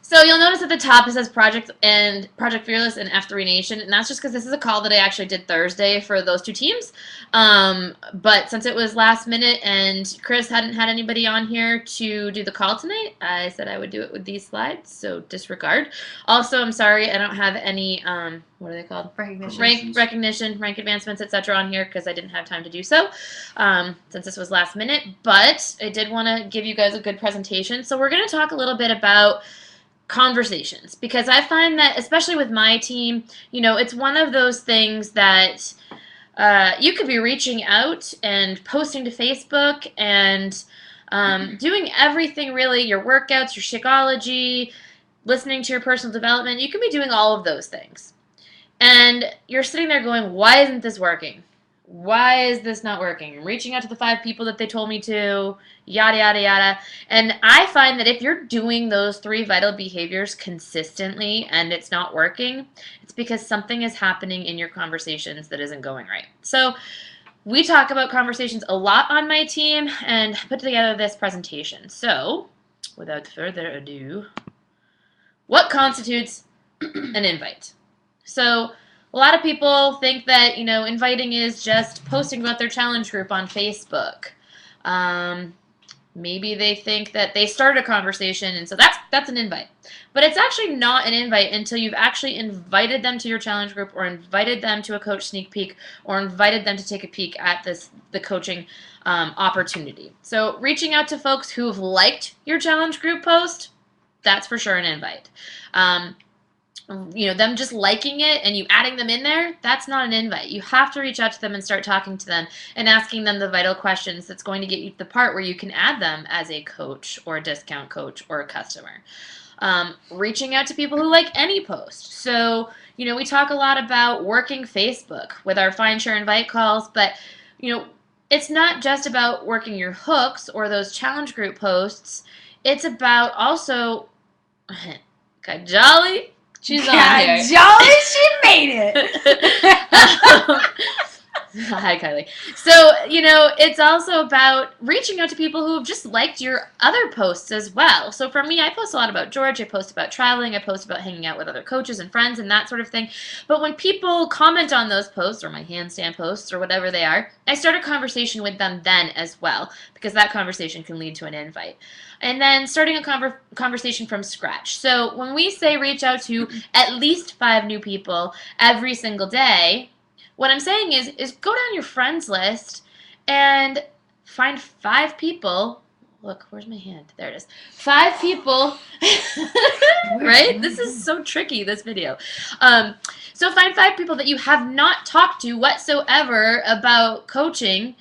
So you'll notice at the top it says Project Fearless and F3 Nation, and that's just because this is a call that I actually did Thursday for those two teams. But since it was last minute and Chris hadn't had anybody on here to do the call tonight, I said I would do it with these slides, so disregard. Also, I'm sorry I don't have any, what are they called? Recognition, rank advancements, etc. on here because I didn't have time to do so since this was last minute. But I did want to give you guys a good presentation. So we're going to talk a little bit about conversations, because I find that, especially with my team, it's one of those things that you could be reaching out and posting to Facebook and doing everything really, your workouts, your Shakeology, listening to your personal development. You can be doing all of those things. And you're sitting there going, why isn't this working? Why is this not working? I'm reaching out to the 5 people that they told me to, yada, yada, yada. And I find that if you're doing those 3 vital behaviors consistently and it's not working, it's because something is happening in your conversations that isn't going right. So we talk about conversations a lot on my team and put together this presentation. So without further ado, what constitutes an invite? So a lot of people think that, inviting is just posting about their challenge group on Facebook. Maybe they think that they started a conversation, and so that's an invite. But it's actually not an invite until you've actually invited them to your challenge group, or invited them to a coach sneak peek, or invited them to take a peek at the coaching opportunity. So reaching out to folks who've liked your challenge group post, that's for sure an invite. Them just liking it and you adding them in there, that's not an invite. You have to reach out to them and start talking to them and asking them the vital questions that's going to get you to the part where you can add them as a coach or a discount coach or a customer. Reaching out to people who like any post. So, we talk a lot about working Facebook with our Find, Share, Invite calls, but, it's not just about working your hooks or those challenge group posts. It's about also, Jolly. She's on here. Jolly, she made it. Hi, Kylie. So, it's also about reaching out to people who have just liked your other posts as well. So for me, I post a lot about George. I post about traveling. I post about hanging out with other coaches and friends and that sort of thing. But when people comment on those posts or my handstand posts or whatever they are, I start a conversation with them then as well, because that conversation can lead to an invite. And then starting a conversation from scratch. So when we say reach out to at least 5 new people every single day, what I'm saying is go down your friends list and find 5 people. Look, where's my hand? There it is. 5 people. Right? This is so tricky, this video. So find 5 people that you have not talked to whatsoever about coaching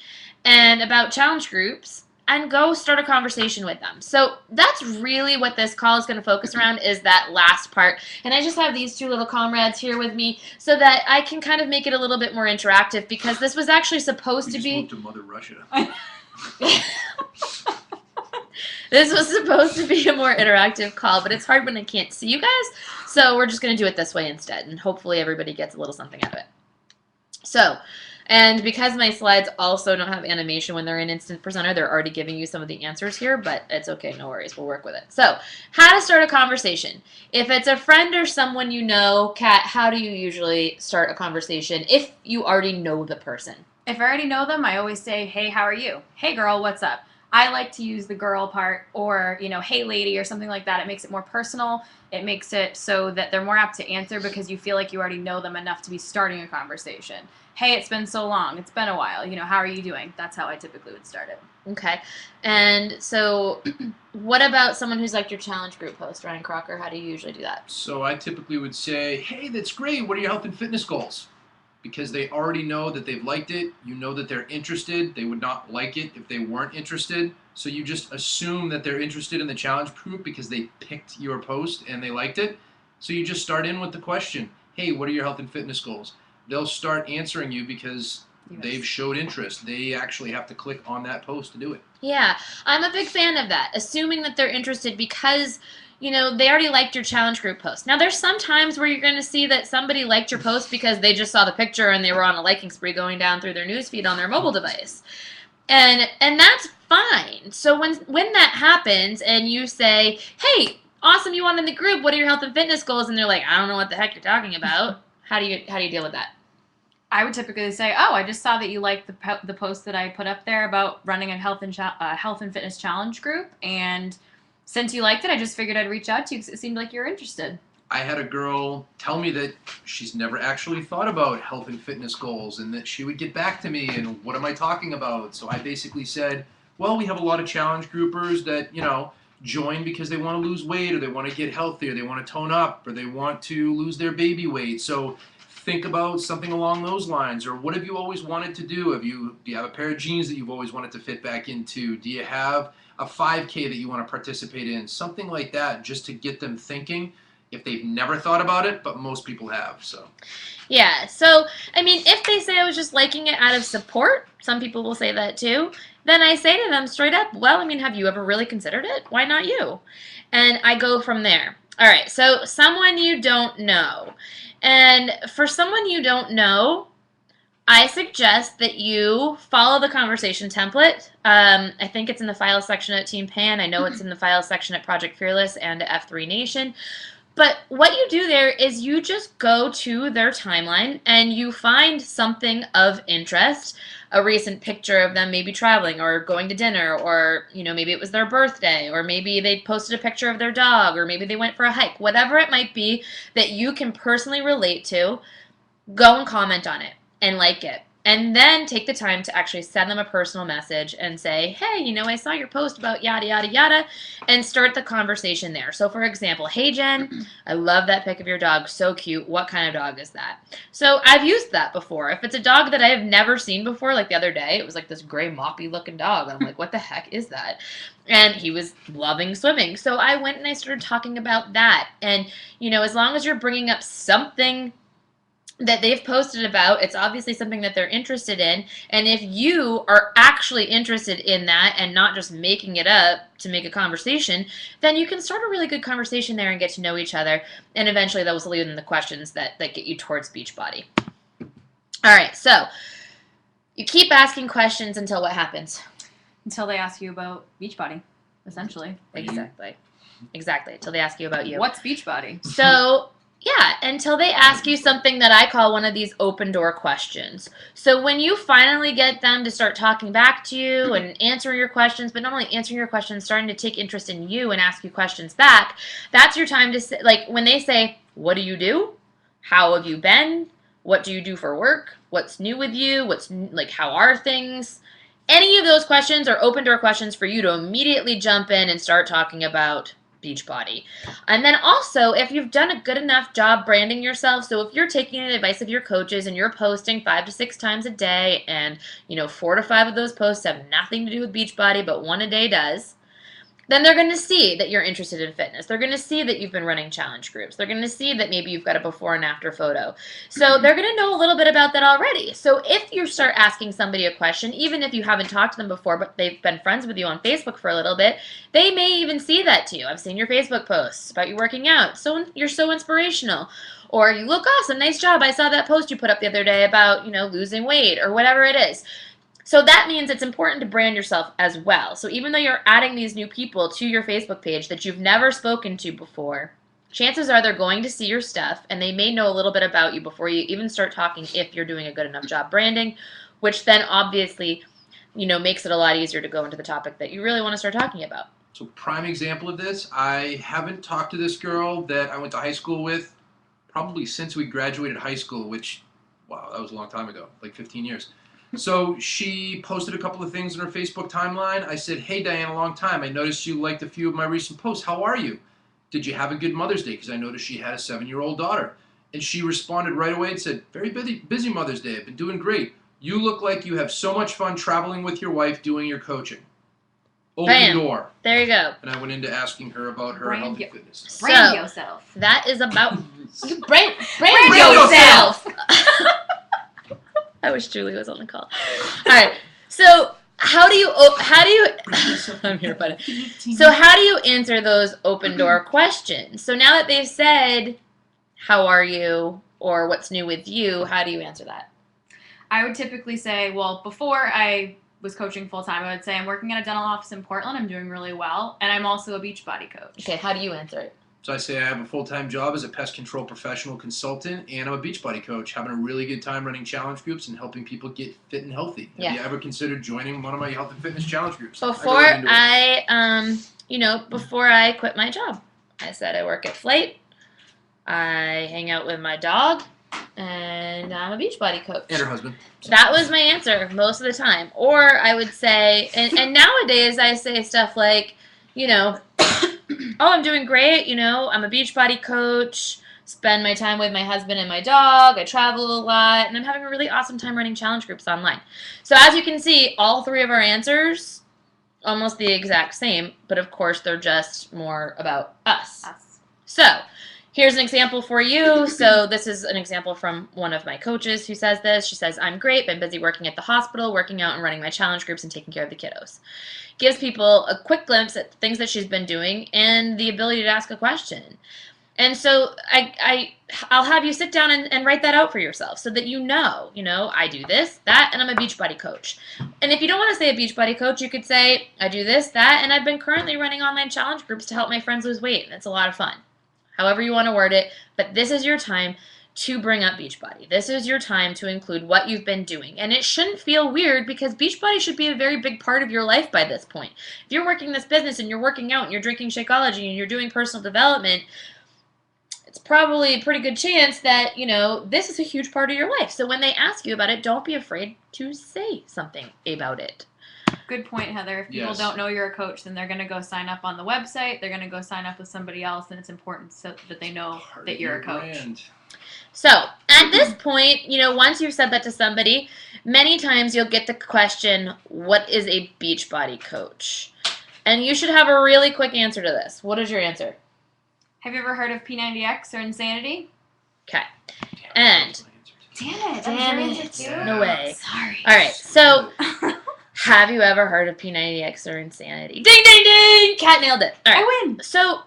and about challenge groups, and go start a conversation with them. So that's really what this call is going to focus around, is that last part. And I just have these 2 little comrades here with me so that I can kind of make it a little bit more interactive, because this was actually supposed to be... moved to Mother Russia. This was supposed to be a more interactive call, but it's hard when I can't see you guys. So we're just going to do it this way instead, and hopefully everybody gets a little something out of it. So... And because my slides also don't have animation when they're in Instant Presenter, they're already giving you some of the answers here, but it's okay, no worries, we'll work with it. So, how to start a conversation. If it's a friend or someone you know, Kat, how do you usually start a conversation if you already know the person? If I already know them, I always say, hey, how are you? Hey, girl, what's up? I like to use the girl part, or, hey, lady, or something like that. It makes it more personal. It makes it so that they're more apt to answer because you feel like you already know them enough to be starting a conversation. Hey, it's been so long. It's been a while. How are you doing? That's how I typically would start it. Okay. And so what about someone who's like your challenge group post, Ryan Crocker? How do you usually do that? So I typically would say, hey, that's great. What are your health and fitness goals? Because they already know that they've liked it. You know that they're interested. They would not like it if they weren't interested. So you just assume that they're interested in the challenge group because they picked your post and they liked it. So you just start in with the question, hey, what are your health and fitness goals? They'll start answering you because they've showed interest. They actually have to click on that post to do it. Yeah, I'm a big fan of that, assuming that they're interested because, they already liked your challenge group post. Now, there's some times where you're going to see that somebody liked your post because they just saw the picture and they were on a liking spree going down through their newsfeed on their mobile device. And that's fine. So when that happens and you say, hey, awesome, you want in the group. What are your health and fitness goals? And they're like, I don't know what the heck you're talking about. How do you deal with that? I would typically say, "Oh, I just saw that you liked the post that I put up there about running a health and fitness challenge group, and since you liked it, I just figured I'd reach out to you because it seemed like you're interested." I had a girl tell me that she's never actually thought about health and fitness goals and that she would get back to me and what am I talking about? So I basically said, well, we have a lot of challenge groupers that, join because they want to lose weight or they want to get healthier, they want to tone up or they want to lose their baby weight. So think about something along those lines. Or what have you always wanted to do? Do you have a pair of jeans that you've always wanted to fit back into? Do you have a 5K that you want to participate in? Something like that, just to get them thinking if they've never thought about it, but most people have. So Yeah. So, I mean, if they say I was just liking it out of support, some people will say that too, then I say to them straight up, well, I mean, have you ever really considered it? Why not you? And I go from there. All right. So, someone you don't know. And for someone you don't know, I suggest that you follow the conversation template. I think it's in the files section at Team Pan. I know it's in the files section at Project Fearless and F3 Nation. But what you do there is you just go to their timeline and you find something of interest, a recent picture of them maybe traveling or going to dinner, or maybe it was their birthday, or maybe they posted a picture of their dog, or maybe they went for a hike, whatever it might be that you can personally relate to. Go and comment on it and like it. And then take the time to actually send them a personal message and say, hey, I saw your post about yada, yada, yada, and start the conversation there. So, for example, hey, Jen, I love that pic of your dog. So cute. What kind of dog is that? So I've used that before. If it's a dog that I have never seen before, like the other day, it was like this gray moppy looking dog. I'm like, what the heck is that? And he was loving swimming. So I went and I started talking about that. And, as long as you're bringing up something that they've posted about, it's obviously something that they're interested in. And if you are actually interested in that and not just making it up to make a conversation, then you can start a really good conversation there and get to know each other. And eventually that will lead in the questions that get you towards Beachbody. All right, so you keep asking questions until what happens? Until they ask you about Beachbody, essentially. Exactly. Until they ask you about you. What's Beachbody? So yeah, until they ask you something that I call one of these open door questions. So when you finally get them to start talking back to you and answering your questions, but not only answering your questions, starting to take interest in you and ask you questions back, that's your time to say, like when they say, what do you do? How have you been? What do you do for work? What's new with you? How are things? Any of those questions are open door questions for you to immediately jump in and start talking about Beachbody. And then also, if you've done a good enough job branding yourself, so if you're taking the advice of your coaches and you're posting 5 to 6 times a day, and 4 to 5 of those posts have nothing to do with Beachbody, but one a day does, then they're going to see that you're interested in fitness. They're going to see that you've been running challenge groups. They're going to see that maybe you've got a before and after photo. So they're going to know a little bit about that already. So if you start asking somebody a question, even if you haven't talked to them before, but they've been friends with you on Facebook for a little bit, they may even see that to you. I've seen your Facebook posts about you working out. So you're so inspirational. Or you look awesome, nice job. I saw that post you put up the other day about, losing weight or whatever it is. So that means it's important to brand yourself as well. So even though you're adding these new people to your Facebook page that you've never spoken to before, chances are they're going to see your stuff and they may know a little bit about you before you even start talking if you're doing a good enough job branding, which then obviously, makes it a lot easier to go into the topic that you really want to start talking about. So prime example of this, I haven't talked to this girl that I went to high school with probably since we graduated high school, which, wow, that was a long time ago, like 15 years. So she posted a couple of things on her Facebook timeline. I said, hey, Diane, a long time. I noticed you liked a few of my recent posts. How are you? Did you have a good Mother's Day? Because I noticed she had a 7-year-old daughter. And she responded right away and said, very busy Mother's Day. I've been doing great. You look like you have so much fun traveling with your wife doing your coaching. Open door. There you go. And I went into asking her about her health and fitness. Brand yourself. That is about brand yourself. I wish Julie was on the call. All right. So how do you I'm here, buddy. So how do you answer those open door questions? So now that they've said, how are you? Or what's new with you? How do you answer that? I would typically say, well, before I was coaching full time, I would say I'm working at a dental office in Portland. I'm doing really well, and I'm also a Beachbody coach. Okay, how do you answer it? So I say I have a full-time job as a pest control professional consultant, and I'm a Beachbody coach, having a really good time running challenge groups and helping people get fit and healthy. Yeah. Have you ever considered joining one of my health and fitness challenge groups? I go Before right into it. before I quit my job, I said I work at Flight, I hang out with my dog, and I'm a Beachbody coach. And her husband. That was my answer most of the time. Or I would say, and nowadays I say stuff like, oh, I'm doing great, I'm a Beachbody coach, spend my time with my husband and my dog, I travel a lot, and I'm having a really awesome time running challenge groups online. So as you can see, all three of our answers, almost the exact same, but of course they're just more about us. So here's an example for you. So this is an example from one of my coaches who says this. She says, I'm great, been busy working at the hospital, working out and running my challenge groups and taking care of the kiddos. Gives people a quick glimpse at things that she's been doing and the ability to ask a question. And so I'll have you sit down and write that out for yourself so that I do this, that, and I'm a Beachbody coach. And if you don't want to say a Beachbody coach, you could say, I do this, that, and I've been currently running online challenge groups to help my friends lose weight, and it's a lot of fun. However you want to word it, but this is your time to bring up Beachbody. This is your time to include what you've been doing. And it shouldn't feel weird because Beachbody should be a very big part of your life by this point. If you're working this business and you're working out and you're drinking Shakeology and you're doing personal development, it's probably a pretty good chance that, this is a huge part of your life. So when they ask you about it, don't be afraid to say something about it. Good point, Heather. If people Yes. don't know you're a coach, then they're going to go sign up on the website. They're going to go sign up with somebody else, and it's important so that they know Part that of you're your a coach. brand. So at this point, once you've said that to somebody, many times you'll get the question, what is a Beachbody coach? And you should have a really quick answer to this. What is your answer? Have you ever heard of P90X or Insanity? Okay. Damn, And that was my answer too. Damn it. Damn that was your it. answer too? No way. Sorry. All right. So have you ever heard of P90X or Insanity? Ding, ding, ding! Cat nailed it. All right. I win. So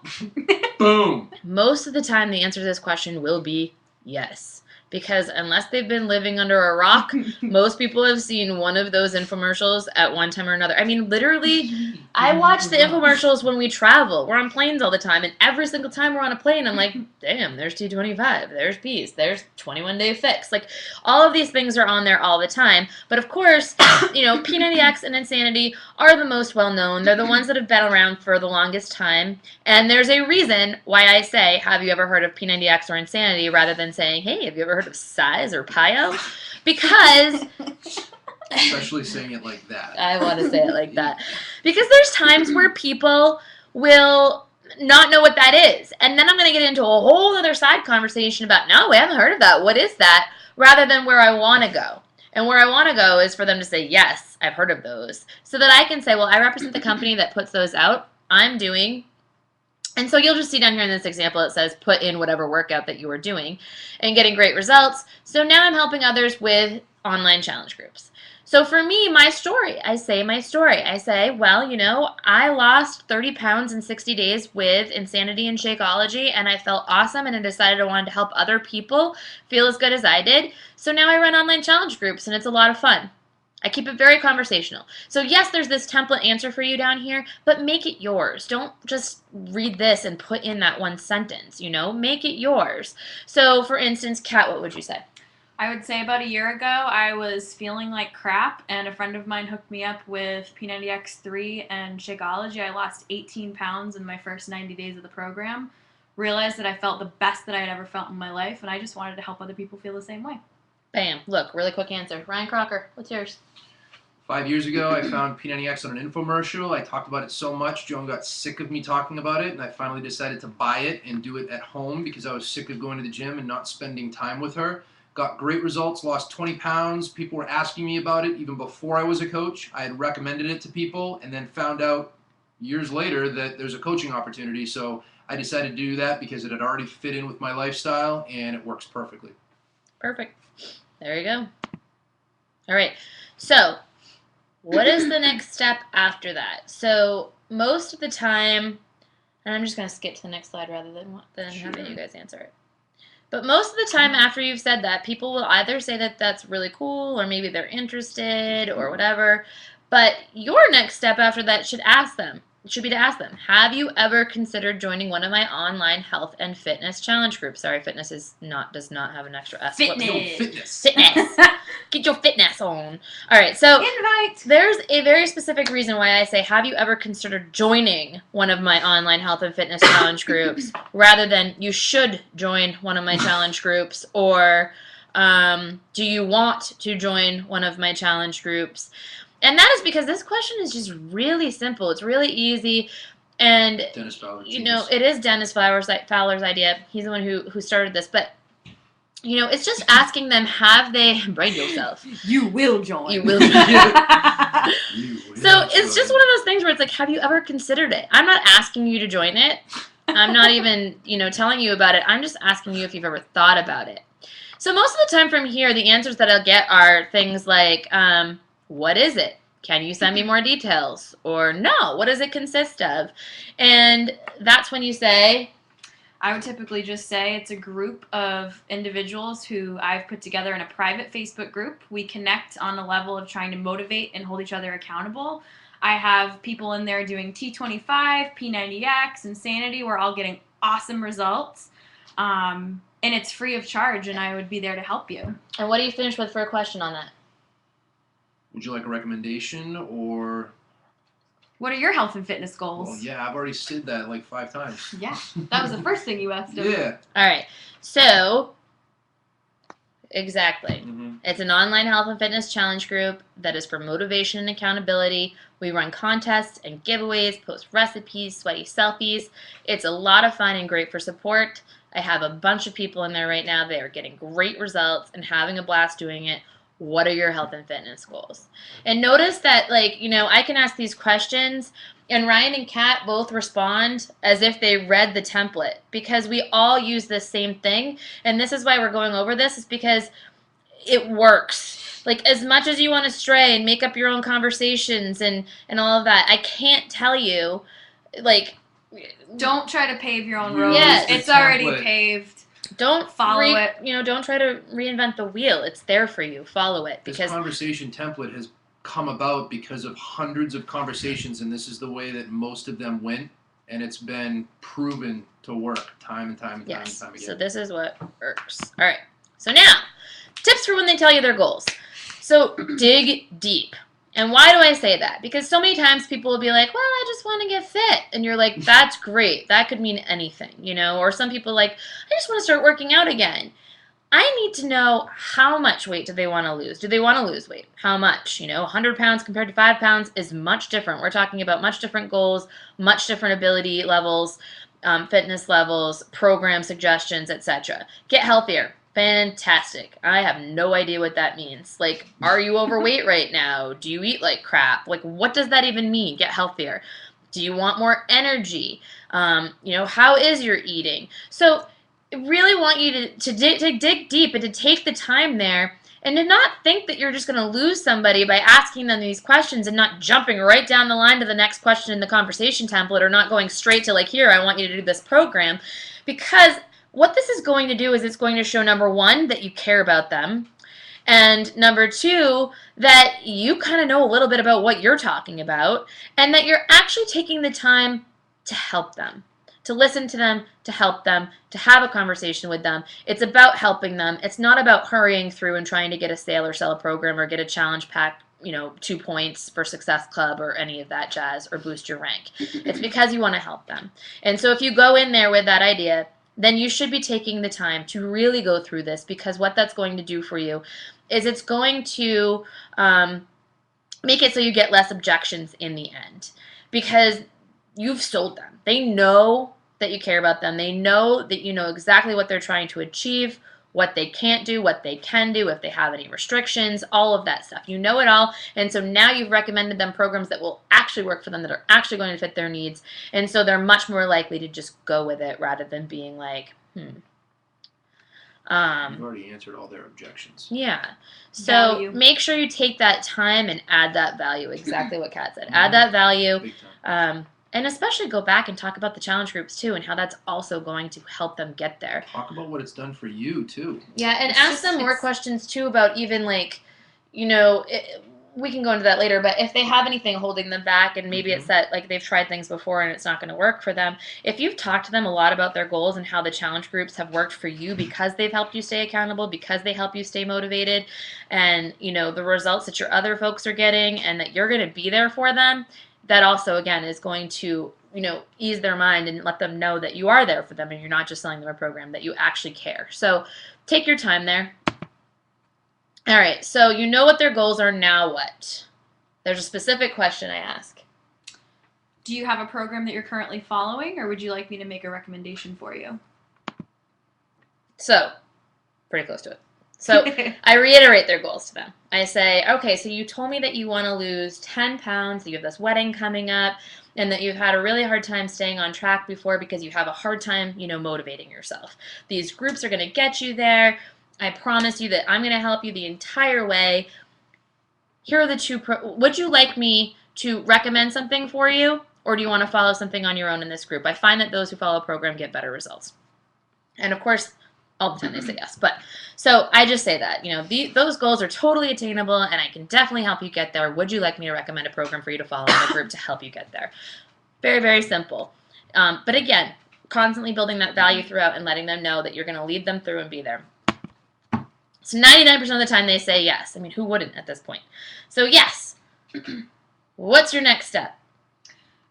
Boom. most of the time the answer to this question will be yes. Because unless they've been living under a rock, most people have seen one of those infomercials at one time or another. I mean, literally, I watch the infomercials when we travel. We're on planes all the time, and every single time we're on a plane, I'm like, damn, there's T25, there's Peace, there's 21-Day Fix. Like, all of these things are on there all the time. But of course, P90X and Insanity are the most well-known. They're the ones that have been around for the longest time. And there's a reason why I say, have you ever heard of P90X or Insanity, rather than saying, hey, have you ever heard of Size or Pio? Because Especially saying it like that. I want to say it like that. Because there's times where people will not know what that is. And then I'm going to get into a whole other side conversation about, no, we haven't heard of that. What is that? Rather than where I want to go. And where I want to go is for them to say, yes, I've heard of those. So that I can say, well, I represent the company that puts those out. I'm doing. And so you'll just see down here in this example, it says put in whatever workout that you are doing and getting great results. So now I'm helping others with online challenge groups. So for me, my story, I say, well, I lost 30 pounds in 60 days with Insanity and Shakeology, and I felt awesome, and I decided I wanted to help other people feel as good as I did. So now I run online challenge groups, and it's a lot of fun. I keep it very conversational. So yes, there's this template answer for you down here, but make it yours. Don't just read this and put in that one sentence, make it yours. So for instance, Kat, what would you say? I would say about a year ago, I was feeling like crap, and a friend of mine hooked me up with P90X3 and Shakeology. I lost 18 pounds in my first 90 days of the program. Realized that I felt the best that I had ever felt in my life, and I just wanted to help other people feel the same way. Bam. Look, really quick answer. Ryan Crocker, what's yours? 5 years ago, I found P90X on an infomercial. I talked about it so much, Joan got sick of me talking about it, and I finally decided to buy it and do it at home because I was sick of going to the gym and not spending time with her. Got great results, lost 20 pounds. People were asking me about it even before I was a coach. I had recommended it to people and then found out years later that there's a coaching opportunity. So I decided to do that because it had already fit in with my lifestyle and it works perfectly. Perfect. There you go. All right. So what is the next step after that? So most of the time, and I'm just going to skip to the next slide rather than having you guys answer it. But most of the time after you've said that, people will either say that that's really cool or maybe they're interested or whatever. But your next step after that should be to ask them, have you ever considered joining one of my online health and fitness challenge groups? Sorry, fitness does not have an extra S. Fitness. No, fitness. Fitness. Get your fitness on. All right, so Invite. there's a very specific reason why I say, have you ever considered joining one of my online health and fitness challenge groups, rather than you should join one of my challenge groups, or do you want to join one of my challenge groups? And that is because this question is just really simple. It's really easy. And, Dennis Fowler. you know, it is Dennis Fowler's idea. He's the one who started this. But, you know, it's just asking them, have they, brain yourself. You will join. You will. So it's just one of those things where it's like, have you ever considered it? I'm not asking you to join it. I'm not even, you know, telling you about it. I'm just asking you if you've ever thought about it. So most of the time from here, the answers that I'll get are things like, what is it? Can you send me more details? Or no, what does it consist of? And that's when you say, I would typically just say it's a group of individuals who I've put together in a private Facebook group. We connect on a level of trying to motivate and hold each other accountable. I have people in there doing T25, P90X, Insanity. We're all getting awesome results. And it's free of charge, and I would be there to help you. and what do you finish with for a question on that? Would you like a recommendation or? What are your health and fitness goals? Well, yeah, I've already said that like 5 times. Yeah, that was the first thing you asked him. Yeah. All right. So, exactly. Mm-hmm. It's an online health and fitness challenge group that is for motivation and accountability. We run contests and giveaways, post recipes, sweaty selfies. It's a lot of fun and great for support. I have a bunch of people in there right now. They are getting great results and having a blast doing it. What are your health and fitness goals? And notice that, like, you know, I can ask these questions, and Ryan and Kat both respond as if they read the template, because we all use the same thing. And this is why we're going over this, is because it works. Like, as much as you want to stray and make up your own conversations and all of that, I can't tell you, like, Don't try to pave your own road. Yes. It's The already template. paved. don't Follow it. You know, don't try to reinvent the wheel. It's there for you. Follow it, This because conversation template has come about because of hundreds of conversations, and this is the way that most of them went, and it's been proven to work time and time and time and yes. time again. So this is what works. All right. So now, tips for when they tell you their goals. So dig deep. And why do I say that? Because so many times people will be like, well, I just want to get fit. And you're like, that's great. That could mean anything, you know? Or some people are like, I just want to start working out again. I need to know, how much weight do they want to lose? Do they want to lose weight? How much? You know, 100 pounds compared to 5 pounds is much different. We're talking about much different goals, much different ability levels, fitness levels, program suggestions, etc. Get healthier. Fantastic. I have no idea what that means. Like, are you overweight right now? Do you eat like crap? Like, what does that even mean? Get healthier. Do you want more energy? You know, how is your eating? So I really want you to dig deep and to take the time there, and to not think that you're just going to lose somebody by asking them these questions and not jumping right down the line to the next question in the conversation template, or not going straight to, like, here, I want you to do this program. Because what this is going to do is it's going to show, number one, that you care about them, and number two, that you kind of know a little bit about what you're talking about, and that you're actually taking the time to help them, to listen to them, to help them, to have a conversation with them. It's about helping them. It's not about hurrying through and trying to get a sale or sell a program or get a challenge pack, you know, 2 points for Success Club or any of that jazz, or boost your rank. It's because you want to help them. And so if you go in there with that idea, then you should be taking the time to really go through this, because what that's going to do for you is it's going to make it so you get less objections in the end, because you've sold them. They know that you care about them. They know that you know exactly what they're trying to achieve, what they can't do, what they can do, if they have any restrictions, all of that stuff. You know it all, and so now you've recommended them programs that will actually work for them, that are actually going to fit their needs, and so they're much more likely to just go with it rather than being like, You've already answered all their objections. yeah. So Value. make sure you take that time and add that value, exactly what Kat said. Add that value. Big time. And especially go back and talk about the challenge groups too, and how that's also going to help them get there. Talk about what it's done for you too. Yeah, and It's ask just- them more it's- questions too about even, like, you know, we can go into that later, but if they have anything holding them back and maybe it's that like they've tried things before and it's not going to work for them, if you've talked to them a lot about their goals and how the challenge groups have worked for you because they've helped you stay accountable, because they help you stay motivated, and the results that your other folks are getting and that you're going to be there for them, that also again is going to ease their mind and let them know that you are there for them and you're not just selling them a program, that you actually care. So take your time there. All right, so you know what their goals are, now what? There's a specific question I ask. Do you have a program that you're currently following, or would you like me to make a recommendation for you? So, pretty close to it. So I reiterate their goals to them. I say, okay, so you told me that you want to lose 10 pounds, that you have this wedding coming up, and that you've had a really hard time staying on track before because you have a hard time, motivating yourself. These groups are going to get you there. I promise you that I'm going to help you the entire way. Here are the two. Would you like me to recommend something for you, or do you want to follow something on your own in this group? I find that those who follow a program get better results. And of course, all the time they say yes. But so I just say that, those goals are totally attainable and I can definitely help you get there. Would you like me to recommend a program for you to follow in a group to help you get there? Very, very simple. But again, constantly building that value throughout and letting them know that you're going to lead them through and be there. So 99% of the time they say yes. I mean, who wouldn't at this point? So yes. What's your next step?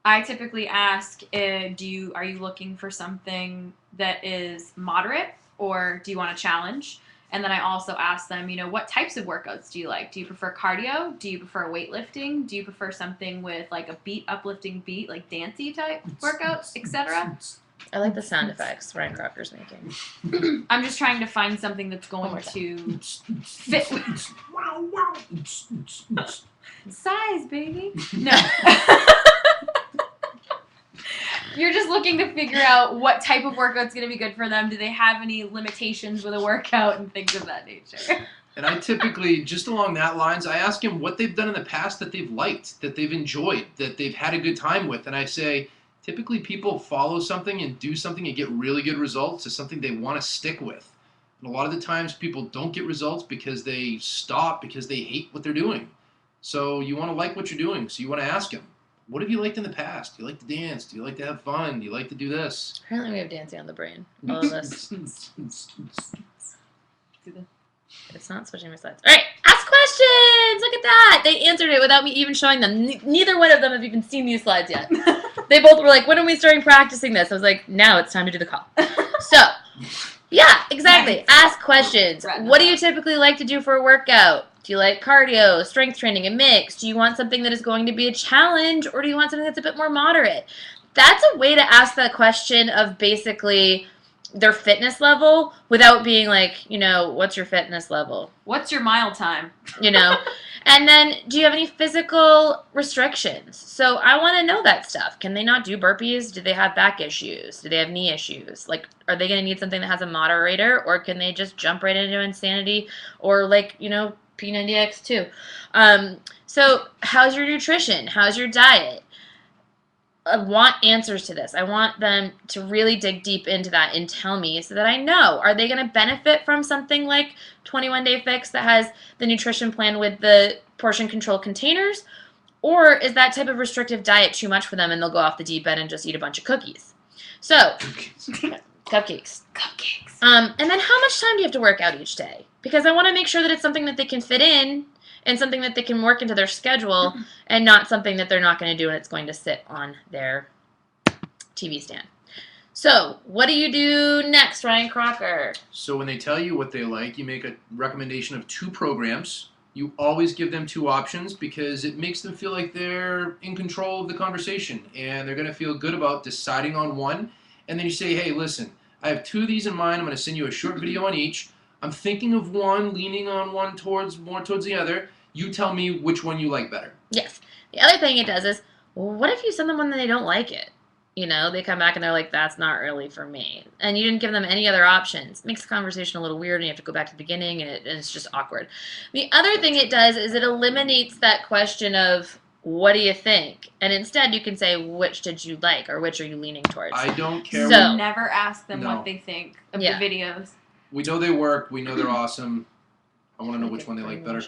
I typically ask, are you looking for something that is moderate, or do you want a challenge? And then I also ask them, what types of workouts do you like? Do you prefer cardio? Do you prefer weightlifting? Do you prefer something with like a uplifting beat, like dancey type workouts, etc.? I like the sound effects Ryan Crocker's making. I'm just trying to find something that's going to fit with size, baby. No. You're just looking to figure out what type of workout's going to be good for them. Do they have any limitations with a workout and things of that nature? And I typically, just along that lines, I ask them what they've done in the past that they've liked, that they've enjoyed, that they've had a good time with. And I say, typically people follow something and do something and get really good results to something they want to stick with. And a lot of the times people don't get results because they stop because they hate what they're doing. So you want to like what you're doing. So you want to ask them, what have you liked in the past? Do you like to dance? Do you like to have fun? Do you like to do this? Apparently we have dancing on the brain. All of us. It's not switching my slides. All right, ask questions. Look at that. They answered it without me even showing them. Neither one of them have even seen these slides yet. They both were like, when are we starting practicing this? I was like, now it's time to do the call. So, yeah, exactly. Nice. Ask questions. What do you typically like to do for a workout? Do you like cardio, strength training, a mix? Do you want something that is going to be a challenge, or do you want something that's a bit more moderate? That's a way to ask that question of basically their fitness level without being like, what's your fitness level? What's your mile time? And then, do you have any physical restrictions? So I want to know that stuff. Can they not do burpees? Do they have back issues? Do they have knee issues? Like, are they going to need something that has a moderator, or can they just jump right into insanity, or like, P90X2? So how's your nutrition? How's your diet? I want answers to this. I want them to really dig deep into that and tell me so that I know. Are they going to benefit from something like 21 Day Fix that has the nutrition plan with the portion control containers? Or is that type of restrictive diet too much for them and they'll go off the deep end and just eat a bunch of cookies? So, cupcakes. And then how much time do you have to work out each day? Because I want to make sure that it's something that they can fit in and something that they can work into their schedule and not something that they're not going to do and it's going to sit on their TV stand. So, what do you do next, Ryan Crocker? So when they tell you what they like, you make a recommendation of 2 programs. You always give them 2 options because it makes them feel like they're in control of the conversation and they're going to feel good about deciding on one. And then you say, hey, listen, I have 2 of these in mind. I'm going to send you a short video on each. I'm thinking of one, leaning on one more towards the other. You tell me which one you like better. Yes. The other thing it does is, well, what if you send them one and they don't like it? They come back and they're like, that's not really for me. And you didn't give them any other options. It makes the conversation a little weird and you have to go back to the beginning and it's just awkward. The other thing it does is it eliminates that question of, what do you think? And instead you can say, which did you like or which are you leaning towards? I don't care. So- Never ask them No. what they think of Yeah. the videos. We know they work. We know they're awesome. I want to know which one they like better.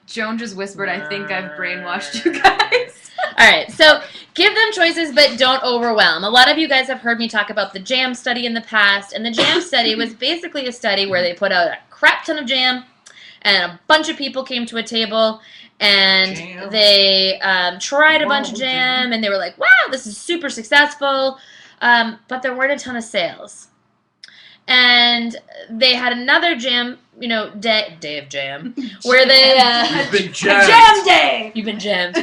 Joan just whispered, I think I've brainwashed you guys. All right, so give them choices, but don't overwhelm. A lot of you guys have heard me talk about the jam study in the past, and the jam study was basically a study where they put out a crap ton of jam, and a bunch of people came to a table, and they tried a bunch of jam, and they were like, wow, this is super successful, but there weren't a ton of sales. And they had another jam, day of jam, where they... You've been jammed. Jam day! You've been jammed.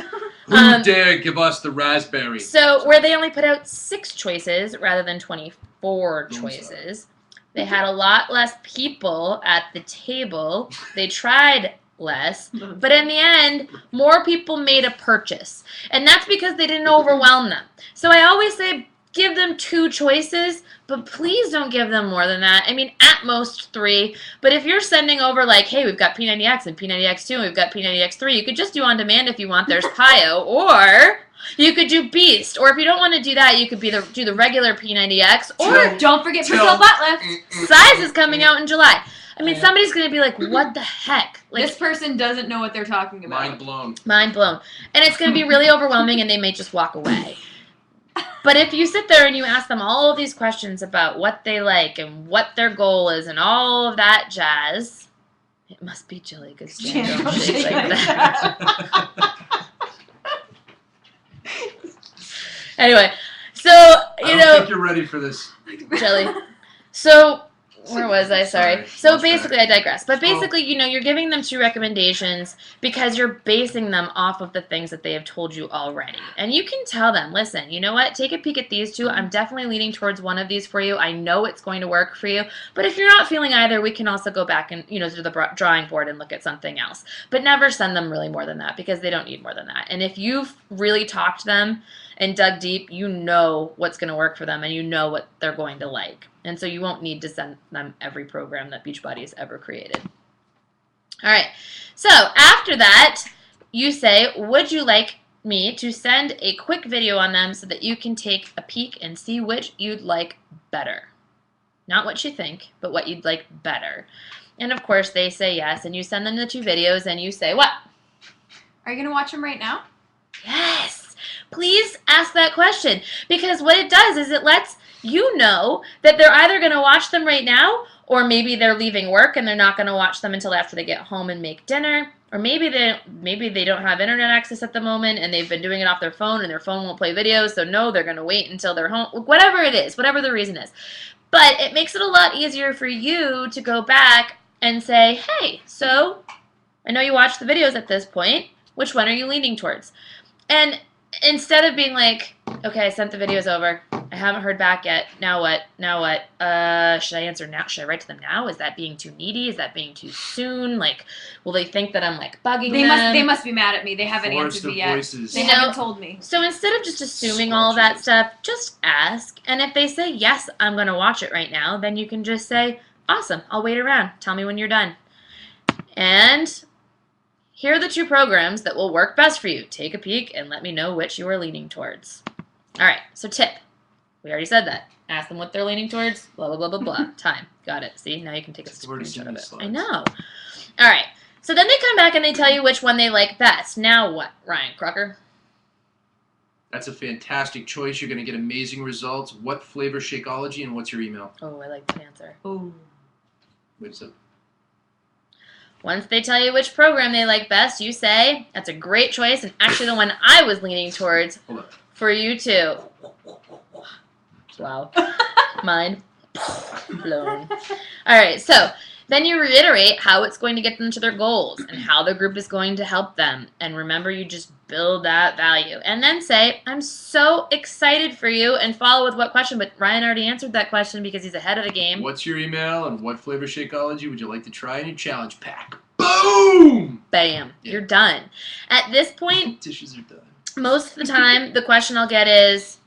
Who dare give us the raspberry? So where they only put out 6 choices rather than 24 choices, they had a lot less people at the table. They tried less, but in the end, more people made a purchase. And that's because they didn't overwhelm them. So I always say give them 2 choices, but please don't give them more than that. I mean, at most 3. But if you're sending over like, hey, we've got P90X and P90X2 and we've got P90X3, you could just do on demand if you want. There's Pio, or you could do Beast. Or if you don't want to do that, you could do the regular P90X. Or don't forget Priscilla Buttlift. Size is coming out in July. I mean, somebody's going to be like, what the heck? Like, this person doesn't know what they're talking about. Mind blown. Mind blown. And it's going to be really overwhelming, and they may just walk away. But if you sit there and you ask them all of these questions about what they like and what their goal is and all of that jazz, it must be chilly because jam don't shake like that. Anyway, so, I don't think you're ready for this. Jelly. So, where was I? Sorry. So Lost basically, track. I digress. But basically, you're giving them 2 recommendations because you're basing them off of the things that they have told you already. And you can tell them, listen, you know what? Take a peek at these 2. I'm definitely leaning towards one of these for you. I know it's going to work for you. But if you're not feeling either, we can also go back and, to the drawing board and look at something else. But never send them really more than that because they don't need more than that. And if you've really talked to them and dug deep, you know what's going to work for them and you know what they're going to like. And so you won't need to send them every program that Beachbody has ever created. All right. So after that, you say, would you like me to send a quick video on them so that you can take a peek and see which you'd like better? Not what you think, but what you'd like better. And of course, they say yes. And you send them the 2 videos and you say, what? Are you going to watch them right now? Yes. Please ask that question, because what it does is it lets you know that they're either going to watch them right now, or maybe they're leaving work and they're not going to watch them until after they get home and make dinner, or maybe they don't have internet access at the moment and they've been doing it off their phone and their phone won't play videos, so no, they're going to wait until they're home. Whatever it is, whatever the reason is. But it makes it a lot easier for you to go back and say, hey, so I know you watched the videos at this point. Which one are you leaning towards? And instead of being like, okay, I sent the videos over. I haven't heard back yet. Now what? Should I answer now? Should I write to them now? Is that being too needy? Is that being too soon? Like, will they think that I'm like bugging them? They must be mad at me. They haven't Forest answered of me yet. voices. They haven't told me. So instead of just assuming all of that stuff, just ask. And if they say, yes, I'm going to watch it right now, then you can just say, awesome, I'll wait around. Tell me when you're done. And here are the 2 programs that will work best for you. Take a peek and let me know which you are leaning towards. All right, so tip. We already said that. Ask them what they're leaning towards. Blah, blah, blah, blah, blah. Time. Got it. See, now you can take a screenshot of it. I know. All right, so then they come back and they tell you which one they like best. Now what, Ryan Crocker? That's a fantastic choice. You're going to get amazing results. What flavor Shakeology and what's your email? Oh, I like that answer. Ooh. Wait a second. Once they tell you which program they like best, you say, that's a great choice, and actually the one I was leaning towards Hold on. for you too. Wow. Mind blown. All right, so then you reiterate how it's going to get them to their goals and how the group is going to help them. And remember, you just build that value. And then say, I'm so excited for you, and follow with what question. But Ryan already answered that question because he's ahead of the game. What's your email and what flavor Shakeology would you like to try in your challenge pack? Boom! Bam. Yeah. You're done. At this point, Dishes are done. most of the time, the question I'll get is,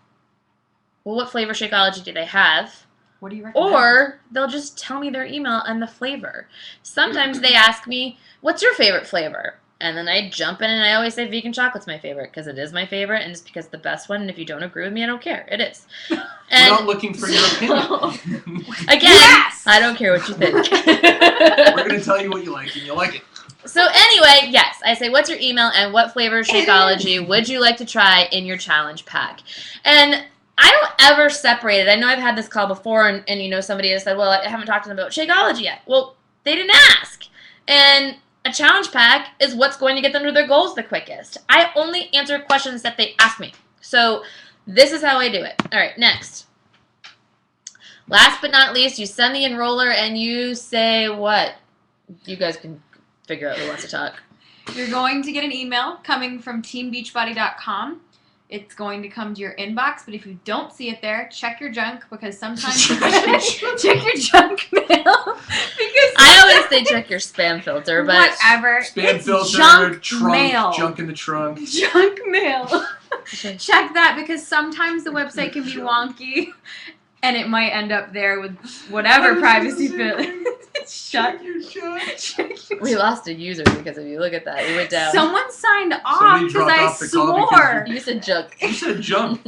well, what flavor Shakeology do they have? What do you recommend? Or they'll just tell me their email and the flavor. Sometimes they ask me, what's your favorite flavor? And then I jump in and I always say vegan chocolate's my favorite because it is my favorite and it's because it's the best one. And if you don't agree with me, I don't care. It is. We're And not looking for your opinion. again, Yes! I don't care what you think. We're going to tell you what you like and you like it. So anyway, yes, I say, what's your email and what flavor of Shakeology would you like to try in your challenge pack? And I don't ever separate it. I know I've had this call before, and somebody has said, well, I haven't talked to them about Shakeology yet. Well, they didn't ask. And a challenge pack is what's going to get them to their goals the quickest. I only answer questions that they ask me. So this is how I do it. All right, next. Last but not least, you send the enroller and you say what? You guys can figure out who wants to talk. You're going to get an email coming from teambeachbody.com. It's going to come to your inbox, but if you don't see it there, check your junk, because sometimes check your junk mail. Because I always say check your spam filter, but whatever. Spam It's filter, junk trunk, mail. junk in the trunk. Junk mail. Check that, because sometimes the website can be wonky, and it might end up there with whatever privacy feel. Shut Check your junk. we lost a user because of you. Look at that. We went down. Someone signed off Somebody because dropped I off the call because swore. You said junk. You said junk.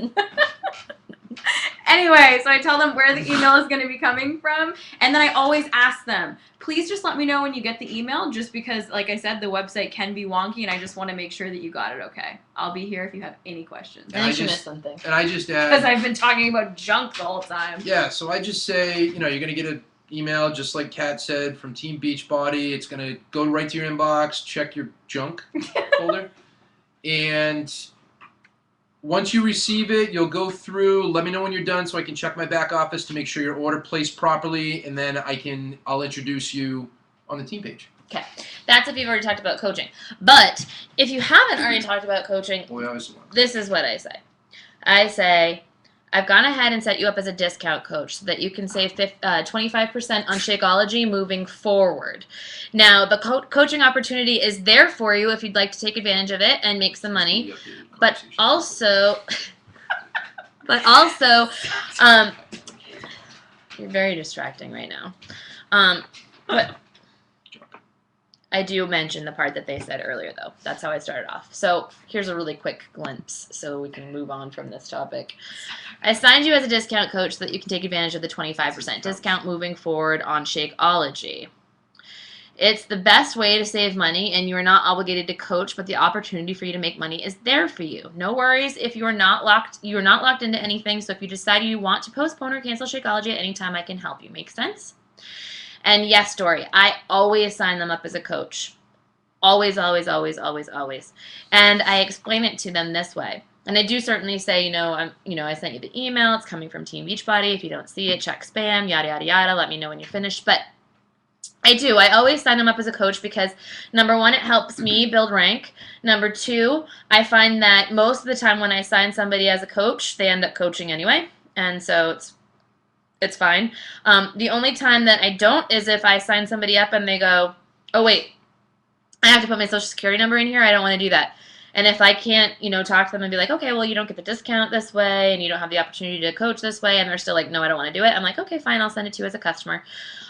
Anyway, so I tell them where the email is going to be coming from, and then I always ask them, please just let me know when you get the email, just because, like I said, the website can be wonky, and I just want to make sure that you got it okay. I'll be here if you have any questions. I think you missed something. And I just Because add, I've been talking about junk the whole time. yeah, so I just say, you're going to get an email, just like Kat said, from Team Beachbody. It's going to go right to your inbox, check your junk folder. And once you receive it, you'll go through, let me know when you're done so I can check my back office to make sure your order placed properly, and then I'll introduce you on the team page. Okay. That's if you've already talked about coaching. But if you haven't already talked about coaching, Boy, I was the one. this is what I say. I say, I've gone ahead and set you up as a discount coach so that you can save 25% on Shakeology moving forward. Now, the coaching opportunity is there for you if you'd like to take advantage of it and make some money. But also, you're very distracting right now. But I do mention the part that they said earlier, though. That's how I started off. So here's a really quick glimpse so we can move on from this topic. I signed you as a discount coach so that you can take advantage of the 25% discount moving forward on Shakeology. It's the best way to save money, and you are not obligated to coach, but the opportunity for you to make money is there for you. No worries if you are not locked into anything. So if you decide you want to postpone or cancel Shakeology at any time, I can help you. Make sense? And yes, Dory, I always sign them up as a coach. Always, always, always, always, always. And I explain it to them this way. And I do certainly say, I sent you the email. It's coming from Team Beachbody. If you don't see it, check spam, yada, yada, yada. Let me know when you're finished. But I do. I always sign them up as a coach because, number one, it helps me build rank. Number two, I find that most of the time when I sign somebody as a coach, they end up coaching anyway. And so it's fine. The only time that I don't is if I sign somebody up and they go, oh, wait, I have to put my social security number in here. I don't want to do that. And if I can't, talk to them and be like, okay, well, you don't get the discount this way and you don't have the opportunity to coach this way, and they're still like, no, I don't want to do it. I'm like, okay, fine, I'll send it to you as a customer.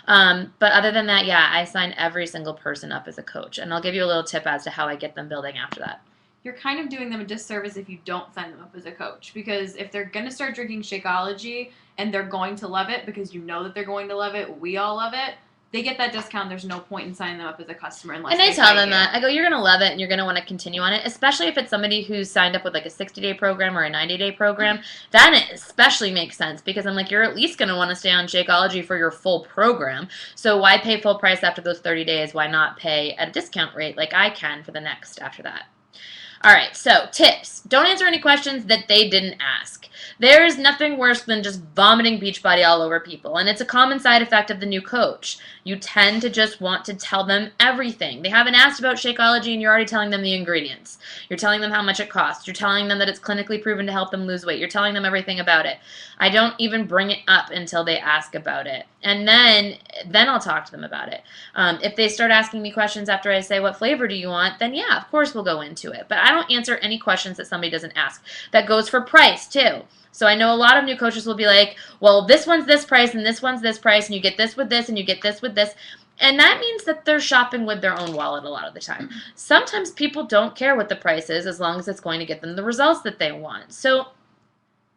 But other than that, yeah, I sign every single person up as a coach. And I'll give you a little tip as to how I get them building after that. You're kind of doing them a disservice if you don't sign them up as a coach, because if they're going to start drinking Shakeology and they're going to love it because you know that they're going to love it, we all love it, they get that discount. There's no point in signing them up as a customer unless And I they tell fight them you. that. I go, you're going to love it and you're going to want to continue on it, especially if it's somebody who's signed up with like a 60-day program or a 90-day program. That especially makes sense because I'm like, you're at least going to want to stay on Shakeology for your full program. So why pay full price after those 30 days? Why not pay at a discount rate like I can for the next after that? All right, so tips. Don't answer any questions that they didn't ask. There is nothing worse than just vomiting Beachbody all over people, and it's a common side effect of the new coach. You tend to just want to tell them everything. They haven't asked about Shakeology, and you're already telling them the ingredients. You're telling them how much it costs. You're telling them that it's clinically proven to help them lose weight. You're telling them everything about it. I don't even bring it up until they ask about it, and then I'll talk to them about it. If they start asking me questions after I say, what flavor do you want, then yeah, of course we'll go into it. But I don't answer any questions that somebody doesn't ask. That goes for price, too. So I know a lot of new coaches will be like, well, this one's this price and this one's this price, and you get this with this and you get this with this. And that means that they're shopping with their own wallet a lot of the time. Sometimes people don't care what the price is as long as it's going to get them the results that they want. So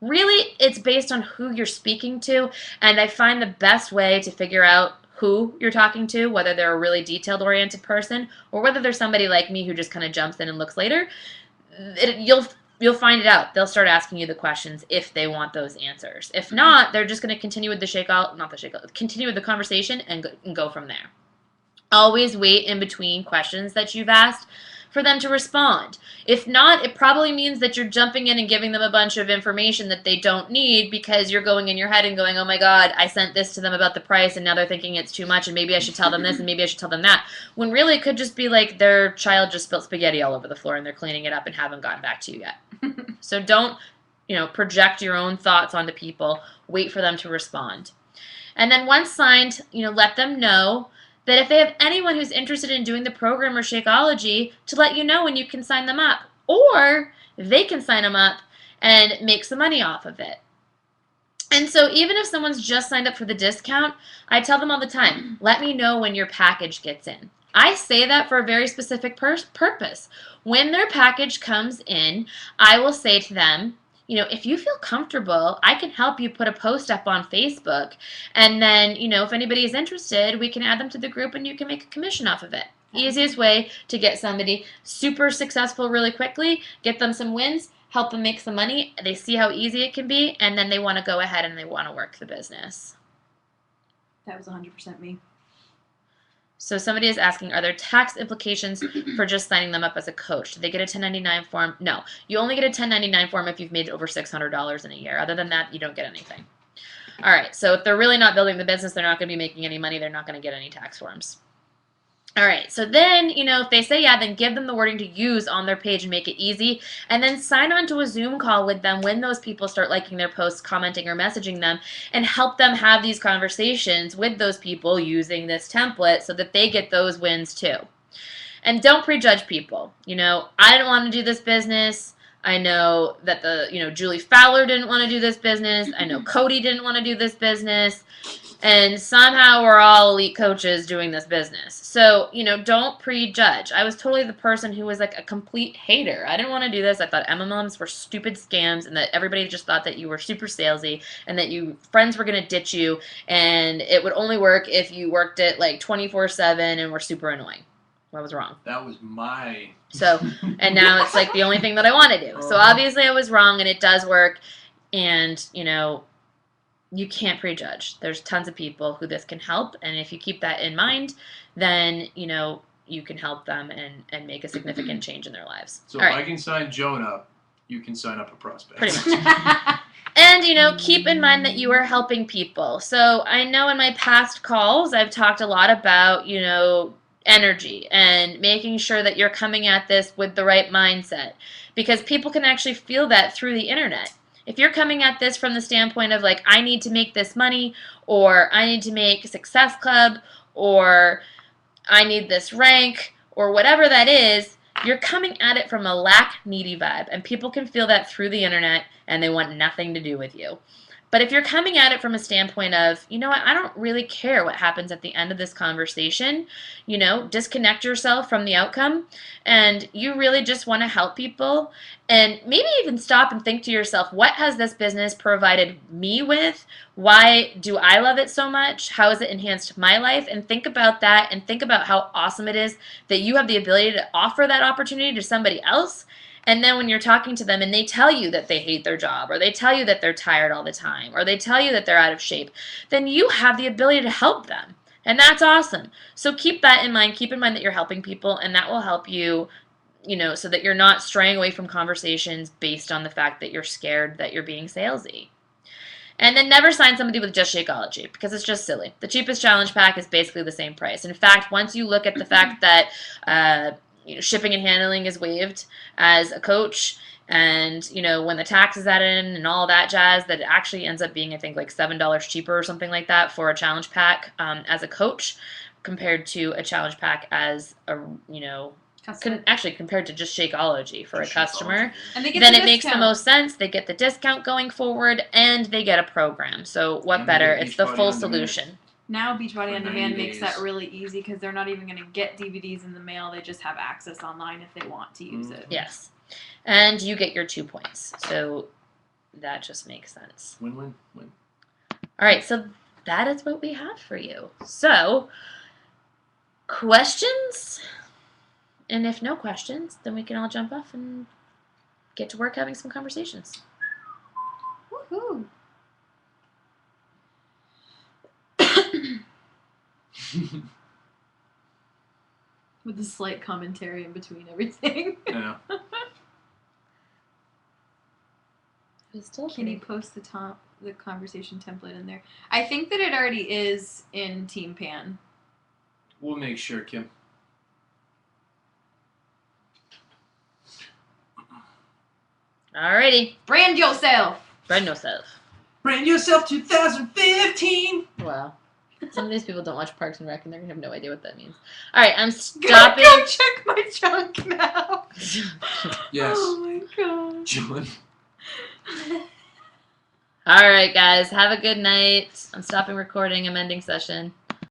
really, it's based on who you're speaking to, and I find the best way to figure out who you're talking to, whether they're a really detailed-oriented person or whether they're somebody like me who just kind of jumps in and looks later. You'll find it out. They'll start asking you the questions if they want those answers. If not, they're just going to continue with continue with the conversation and go from there. Always wait in between questions that you've asked for them to respond. If not, it probably means that you're jumping in and giving them a bunch of information that they don't need because you're going in your head and going, oh my God, I sent this to them about the price and now they're thinking it's too much and maybe I should tell them this and maybe I should tell them that. When really it could just be like their child just spilled spaghetti all over the floor and they're cleaning it up and haven't gotten back to you yet. So don't, project your own thoughts onto people. Wait for them to respond. And then once signed, let them know that if they have anyone who's interested in doing the program or Shakeology, to let you know when you can sign them up. Or they can sign them up and make some money off of it. And so even if someone's just signed up for the discount, I tell them all the time, let me know when your package gets in. I say that for a very specific purpose. When their package comes in, I will say to them, if you feel comfortable, I can help you put a post up on Facebook. And then, if anybody is interested, we can add them to the group and you can make a commission off of it. Easiest way to get somebody super successful really quickly, get them some wins, help them make some money. They see how easy it can be, and then they want to go ahead and they want to work the business. That was 100% me. So somebody is asking, are there tax implications for just signing them up as a coach? Do they get a 1099 form? No. You only get a 1099 form if you've made over $600 in a year. Other than that, you don't get anything. All right. So if they're really not building the business, they're not going to be making any money. They're not going to get any tax forms. All right, so then, if they say yeah, then give them the wording to use on their page and make it easy. And then sign on to a Zoom call with them when those people start liking their posts, commenting, or messaging them, and help them have these conversations with those people using this template so that they get those wins too. And don't prejudge people. I didn't want to do this business. I know that Julie Fowler didn't want to do this business. I know Cody didn't want to do this business. And somehow we're all elite coaches doing this business. So, don't prejudge. I was totally the person who was like a complete hater. I didn't want to do this. I thought MLMs were stupid scams and that everybody just thought that you were super salesy and that friends were going to ditch you and it would only work if you worked it like 24/7 and were super annoying. I was wrong. That was my... So, and now it's like the only thing that I want to do. So obviously I was wrong and it does work. And, you can't prejudge. There's tons of people who this can help, and if you keep that in mind, then you can help them and make a significant change in their lives. So All if right. I can sign Joan up, you can sign up a prospect. Pretty much. And keep in mind that you are helping people. So I know in my past calls I've talked a lot about energy and making sure that you're coming at this with the right mindset, because people can actually feel that through the internet. If you're coming at this from the standpoint of like, I need to make this money, or I need to make a Success Club, or I need this rank, or whatever that is, you're coming at it from a lack needy vibe. And people can feel that through the internet and they want nothing to do with you. But if you're coming at it from a standpoint of, I don't really care what happens at the end of this conversation, disconnect yourself from the outcome, and you really just want to help people, and maybe even stop and think to yourself, what has this business provided me with? Why do I love it so much? How has it enhanced my life? And think about that, and think about how awesome it is that you have the ability to offer that opportunity to somebody else. And then when you're talking to them and they tell you that they hate their job, or they tell you that they're tired all the time, or they tell you that they're out of shape, then you have the ability to help them. And that's awesome. So keep that in mind. Keep in mind that you're helping people, and that will help you, so that you're not straying away from conversations based on the fact that you're scared that you're being salesy. And then never sign somebody with just Shakeology, because it's just silly. The cheapest challenge pack is basically the same price. In fact, once you look at the fact that shipping and handling is waived as a coach, and when the tax is added in and all that jazz, that it actually ends up being, I think, like $7 cheaper or something like that for a challenge pack as a coach compared to a challenge pack as a actually compared to just Shakeology for a customer. And they get then the it makes the discount. most sense. They get the discount going forward, and they get a program. So what And they better? get It's the Beachbody full On Demand. solution. Now Beachbody For On 90 Demand makes that days. really easy because they're not even going to get DVDs in the mail. They just have access online if they want to use it. Yes. And you get your 2 points. So that just makes sense. Win-win. All right, so that is what we have for you. So, questions? And if no questions, then we can all jump off and get to work having some conversations. Woohoo! With a slight commentary in between everything. I know. It's still Can you post the conversation template in there? I think that it already is in Team Pan. We'll make sure, Kim. Alrighty. Brand yourself! Brand yourself. Brand yourself 2015. Wow. Some of these people don't watch Parks and Rec and they're going to have no idea what that means. Alright, I'm Gotta stopping. go check my junk now. Yes. Oh my god. John. Alright, guys. Have a good night. I'm stopping recording. I'm ending session.